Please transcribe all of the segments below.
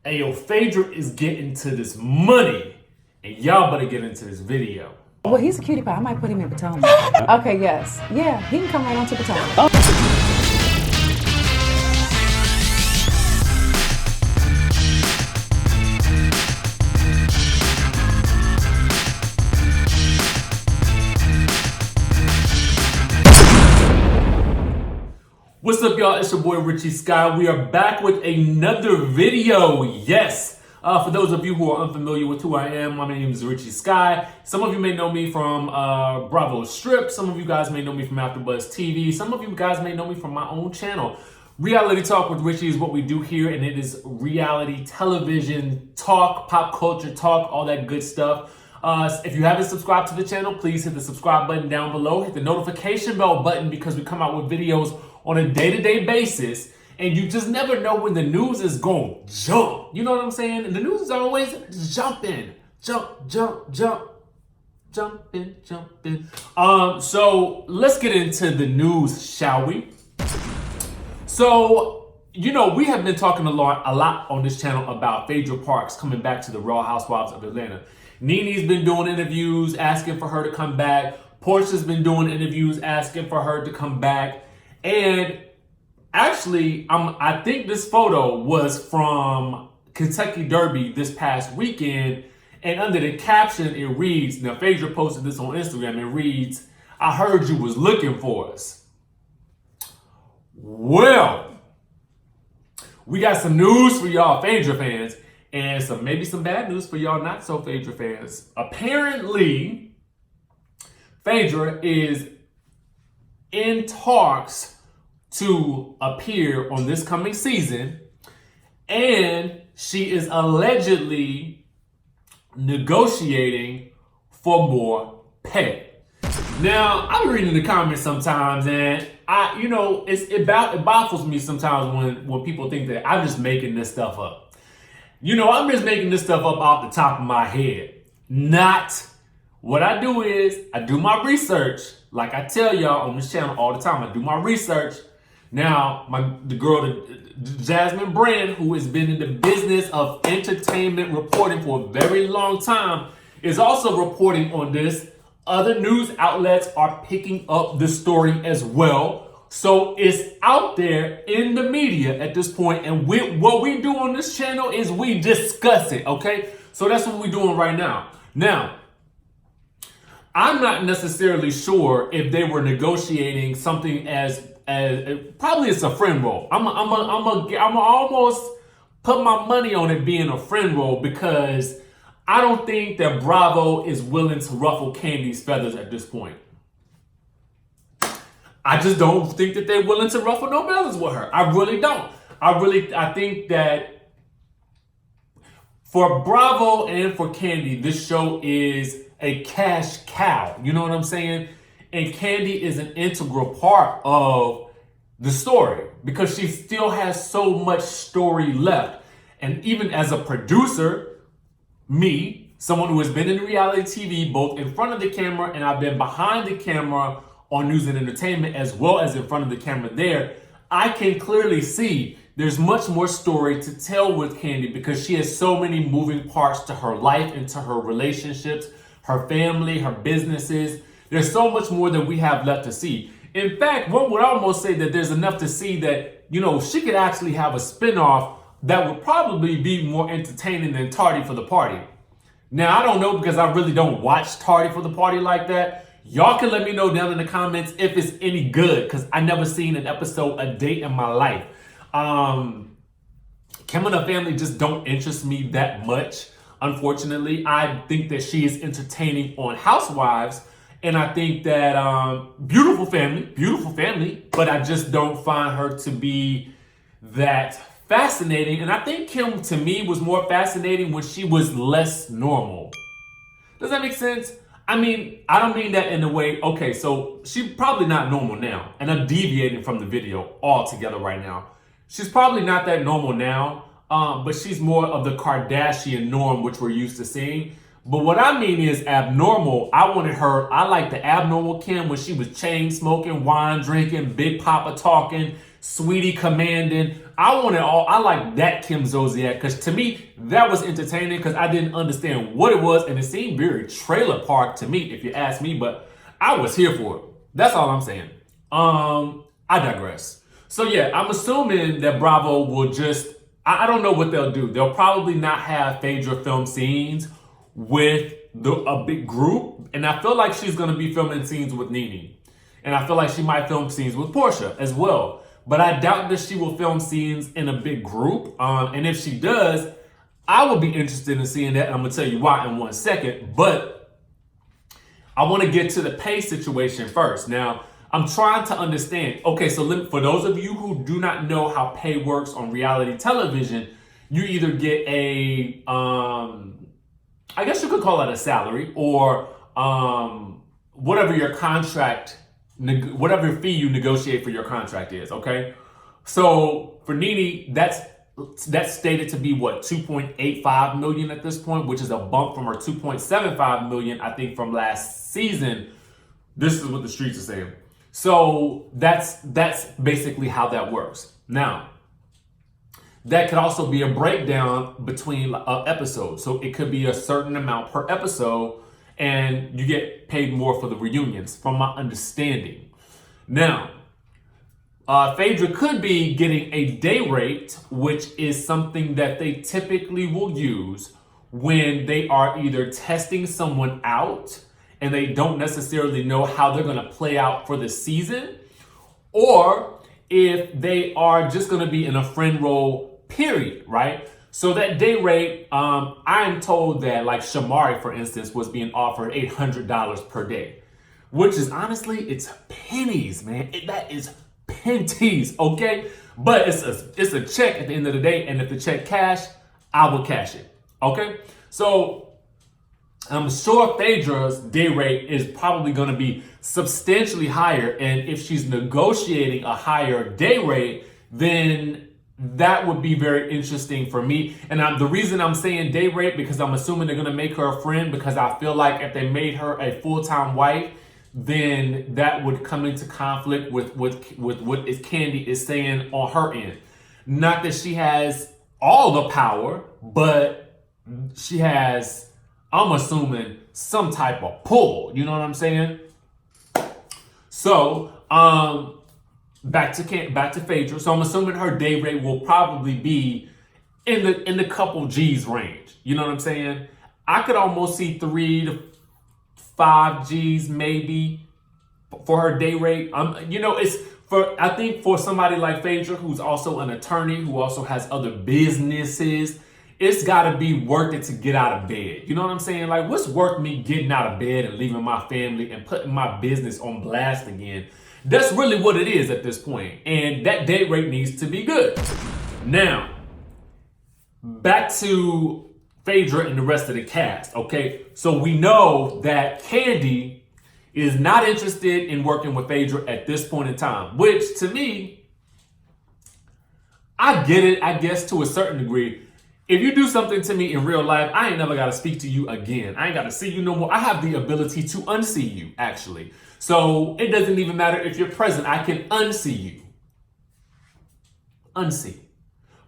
Hey, yo, Phaedra is getting to this money, and y'all better get into this video. Well, he's a cutie pie. I might put him in Potomac. Okay, yes. Yeah, he can come right on to Potomac. What's up, y'all? It's your boy Richie Sky. We are back with another video. Yes. For those of you who are unfamiliar with who I am, my name is Richie Sky. Some of you may know me from Bravo Strip. Some of you guys may know me from AfterBuzz TV. Some of you guys may know me from my own channel. Reality Talk with Richie is what we do here, and it is reality television talk, pop culture talk, all that good stuff. If you haven't subscribed to the channel, please hit the subscribe button down below. Hit the notification bell button because we come out with videos on a day-to-day basis, and you just never know when the news is going to jump. You know what I'm saying? And the news is always jumping. Jumping. So let's get into the news, shall we? So, you know, we have been talking a lot on this channel about Phaedra Parks coming back to the Real Housewives of Atlanta. NeNe's been doing interviews asking for her to come back. Porsha's been doing interviews asking for her to come back. And actually, I think this photo was from Kentucky Derby this past weekend. And under the caption, it reads, now Phaedra posted this on Instagram, it reads, "I heard you was looking for us." Well, we got some news for y'all Phaedra fans, and maybe some bad news for y'all not so Phaedra fans. Apparently, Phaedra is in talks to appear on this coming season, and she is allegedly negotiating for more pay. Now, I'm reading the comments sometimes, and it baffles me sometimes when people think that I'm just making this stuff up. You know, I'm just making this stuff up off the top of my head. Not. What I do is I do my research. Like I tell y'all on this channel all the time, I do my research. Now, the girl, Jasmine Brand, who has been in the business of entertainment reporting for a very long time, is also reporting on this. Other news outlets are picking up the story as well. So it's out there in the media at this point, and what we do on this channel is we discuss it, okay? So that's what we're doing right now. Now, I'm not necessarily sure if they were negotiating something as probably it's a friend role. I'm almost put my money on it being a friend role because I don't think that Bravo is willing to ruffle Kandi's feathers at this point. I just don't think that they're willing to ruffle no feathers with her. I really don't. I think that for Bravo and for Kandi, this show is a cash cow. You know what I'm saying? And Kandi is an integral part of the story because she still has so much story left. And even as a producer, me, someone who has been in reality TV, both in front of the camera and I've been behind the camera on news and entertainment as well as in front of the camera there, I can clearly see there's much more story to tell with Kandi because she has so many moving parts to her life and to her relationships, her family, her businesses. There's so much more that we have left to see. In fact, one would almost say that there's enough to see that, you know, she could actually have a spinoff that would probably be more entertaining than Tardy for the Party. Now, I don't know because I really don't watch Tardy for the Party like that. Y'all can let me know down in the comments if it's any good because I never seen an episode a day in my life. Kim and her family just don't interest me that much. Unfortunately, I think that she is entertaining on Housewives, and I think that beautiful family, but I just don't find her to be that fascinating. And I think Kim, to me, was more fascinating when she was less normal. Does that make sense? I mean, I don't mean that in a way, okay, so she's probably not normal now, and I'm deviating from the video altogether right now. She's probably not that normal now. But she's more of the Kardashian norm, which we're used to seeing. But what I mean is abnormal. I like the abnormal Kim when she was chain smoking, wine drinking, Big Papa talking, Sweetie commanding. I want it all. I like that Kim Zolciak because to me, that was entertaining because I didn't understand what it was and it seemed very trailer park to me, if you ask me, but I was here for it. That's all I'm saying. I digress. So yeah, I'm assuming that Bravo will just, I don't know what they'll do. They'll probably not have Phaedra film scenes with a big group. And I feel like she's going to be filming scenes with NeNe. And I feel like she might film scenes with Porsha as well. But I doubt that she will film scenes in a big group. And if she does, I would be interested in seeing that. And I'm going to tell you why in 1 second. But I want to get to the pay situation first. Now, I'm trying to understand. Okay, so for those of you who do not know how pay works on reality television, you either get a, I guess you could call it a salary or whatever your contract, whatever fee you negotiate for your contract is, okay? So for NeNe, that's stated to be what, 2.85 million at this point, which is a bump from her 2.75 million, I think, from last season. This is what the streets are saying. So that's basically how that works. Now, that could also be a breakdown between episodes. So it could be a certain amount per episode and you get paid more for the reunions, from my understanding. Now, Phaedra could be getting a day rate, which is something that they typically will use when they are either testing someone out and they don't necessarily know how they're going to play out for the season, or if they are just going to be in a friend role, period, right? So that day rate, I am told that like Shamari, for instance, was being offered $800 per day, which is honestly, it's pennies, man. That is pennies, okay? But it's a check at the end of the day, and if the check cash, I will cash it, okay? So I'm sure Phaedra's day rate is probably going to be substantially higher. And if she's negotiating a higher day rate, then that would be very interesting for me. And the reason I'm saying day rate, because I'm assuming they're going to make her a friend, because I feel like if they made her a full-time wife, then that would come into conflict with what Kandi is saying on her end. Not that she has all the power, but she has, I'm assuming, some type of pull. You know what I'm saying? So, back to Phaedra. So I'm assuming her day rate will probably be in the couple G's range. You know what I'm saying? I could almost see 3 to 5 G's maybe for her day rate. It's I think for somebody like Phaedra, who's also an attorney, who also has other businesses, it's got to be worth it to get out of bed. You know what I'm saying? Like, what's worth me getting out of bed and leaving my family and putting my business on blast again? That's really what it is at this point. And that day rate needs to be good. Now, back to Phaedra and the rest of the cast, okay? So we know that Kandi is not interested in working with Phaedra at this point in time, which to me, I get it, I guess, to a certain degree. If you do something to me in real life, I ain't never got to speak to you again. I ain't got to see you no more. I have the ability to unsee you, actually. So it doesn't even matter if you're present. I can unsee you. Unsee.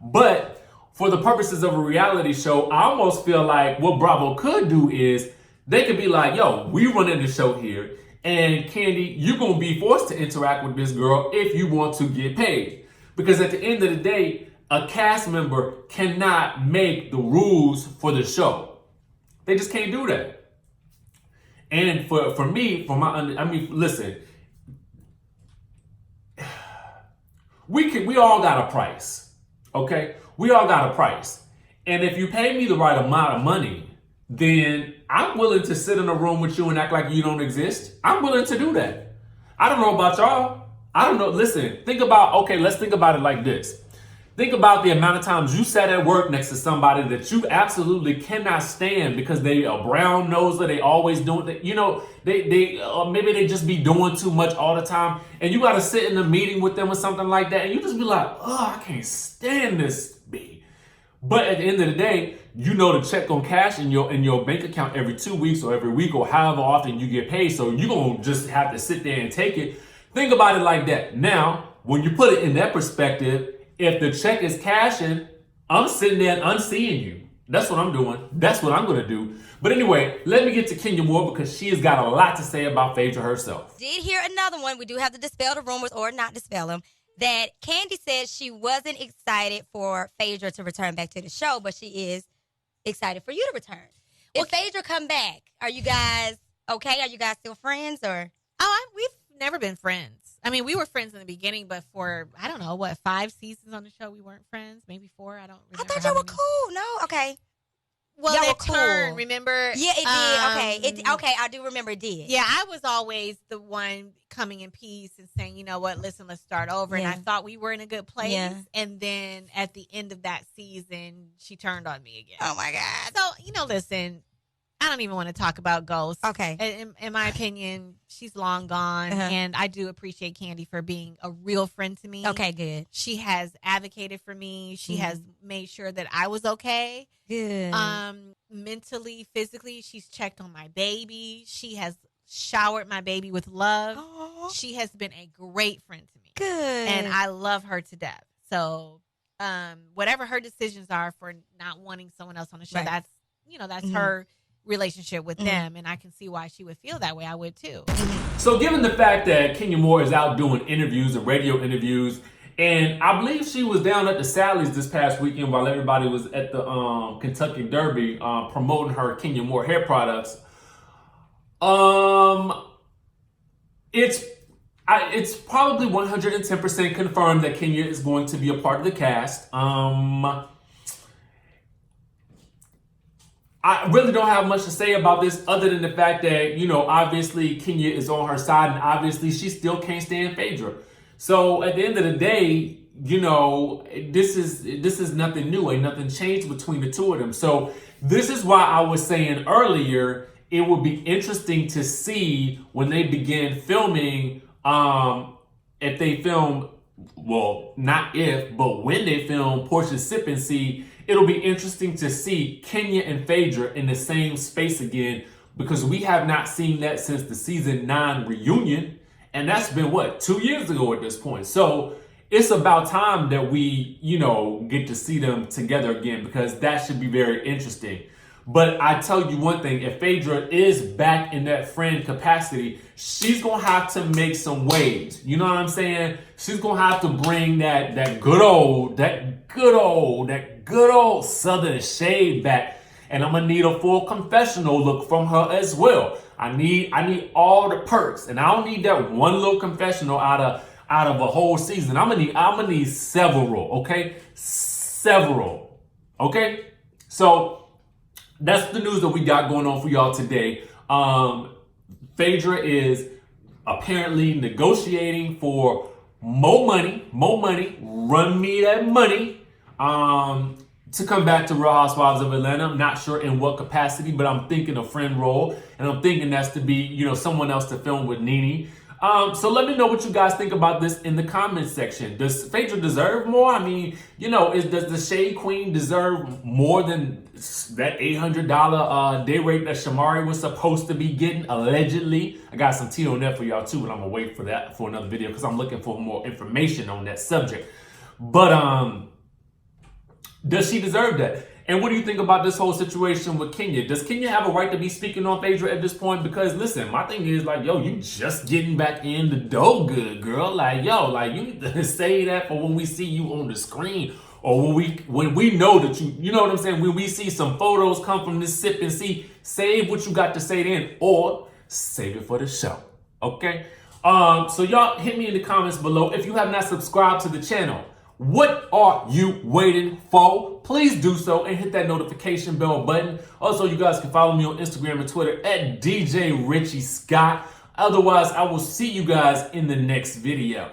But for the purposes of a reality show, I almost feel like what Bravo could do is they could be like, yo, we running the show here. And Kandi, you're going to be forced to interact with this girl if you want to get paid. Because at the end of the day, a cast member cannot make the rules for the show. They just can't do that. And for me, listen, we all got a price, okay? We all got a price. And if you pay me the right amount of money, then I'm willing to sit in a room with you and act like you don't exist. I'm willing to do that. I don't know about y'all. I don't know. Listen, let's think about it like this. Think about the amount of times you sat at work next to somebody that you absolutely cannot stand because they are brown noser, they always doing that. Maybe they just be doing too much all the time, and you got to sit in a meeting with them or something like that, and you just be like, oh, I can't stand this B. But at the end of the day, you know the check gonna cash in your bank account every 2 weeks or every week or however often you get paid, so you're gonna just have to sit there and take it. Think about it like that. Now, when you put it in that perspective, if the check is cashing, I'm sitting there and unseeing you. That's what I'm doing. That's what I'm going to do. But anyway, let me get to Kenya Moore because she has got a lot to say about Phaedra herself. Did hear another one. We do have to dispel the rumors or not dispel them. That Kandi said she wasn't excited for Phaedra to return back to the show, but she is excited for you to return. If Phaedra come back, are you guys okay? Are you guys still friends or? We've never been friends. I mean, we were friends in the beginning, but for, I don't know, 5 seasons on the show, we weren't friends. Maybe 4. I don't remember. I thought y'all were cool. No? Okay. Well, y'all it were cool. turned, remember? Yeah, it did. Okay, I do remember it did. Yeah, I was always the one coming in peace and saying, you know what, listen, let's start over. Yeah. And I thought we were in a good place. Yeah. And then at the end of that season, she turned on me again. Oh, my God. So, listen, I don't even want to talk about ghosts. Okay. In my opinion, she's long gone. Uh-huh. And I do appreciate Kandi for being a real friend to me. Okay, good. She has advocated for me. She has made sure that I was okay. Good. Mentally, physically, she's checked on my baby. She has showered my baby with love. Aww. She has been a great friend to me. Good. And I love her to death. So, whatever her decisions are for not wanting someone else on the show, Right. that's her relationship with them, and I can see why she would feel that way. I would too. So given the fact that Kenya Moore is out doing interviews and radio interviews, and I believe she was down at the Sally's this past weekend while everybody was at the Kentucky Derby promoting her Kenya Moore hair products. It's probably 110% confirmed that Kenya is going to be a part of the cast. I really don't have much to say about this other than the fact that, obviously Kenya is on her side and obviously she still can't stand Phaedra. So at the end of the day, this is nothing new. Ain't nothing changed between the two of them. So this is why I was saying earlier, it would be interesting to see when they begin filming, if they film, well, not if, but when they film Porsha's Sip and See, it'll be interesting to see Kenya and Phaedra in the same space again, because we have not seen that since the season 9 reunion. And that's been 2 years ago at this point. So it's about time that we, get to see them together again, because that should be very interesting. But I tell you one thing, if Phaedra is back in that friend capacity, she's going to have to make some waves. You know what I'm saying? She's going to have to bring that good old Southern shade back. And I'm going to need a full confessional look from her as well. I need all the perks. And I don't need that one little confessional out of a whole season. I'm gonna need several, okay? Several. Okay? So that's the news that we got going on for y'all today. Phaedra is apparently negotiating for more money, run me that money, to come back to Real Housewives of Atlanta. I'm not sure in what capacity, but I'm thinking a friend role, and I'm thinking that's to be, someone else to film with NeNe. So let me know what you guys think about this in the comments section. Does Phaedra deserve more? I mean, does the Shade Queen deserve more than that $800 day rate that Shamari was supposed to be getting, allegedly? I got some tea on that for y'all too, but I'm gonna wait for that for another video because I'm looking for more information on that subject. But does she deserve that? And what do you think about this whole situation with Kenya? Does Kenya have a right to be speaking on Phaedra at this point? Because listen, my thing is you just getting back in the dough good, girl. You need to say that for when we see you on the screen, or when we know that you know what I'm saying? When we see some photos come from this Sip and See, save what you got to say then, or save it for the show. Okay? So y'all hit me in the comments below. If you have not subscribed to the channel, what are you waiting for? Please do so and hit that notification bell button. Also, you guys can follow me on Instagram and Twitter at DJ Richie Scott. Otherwise, I will see you guys in the next video.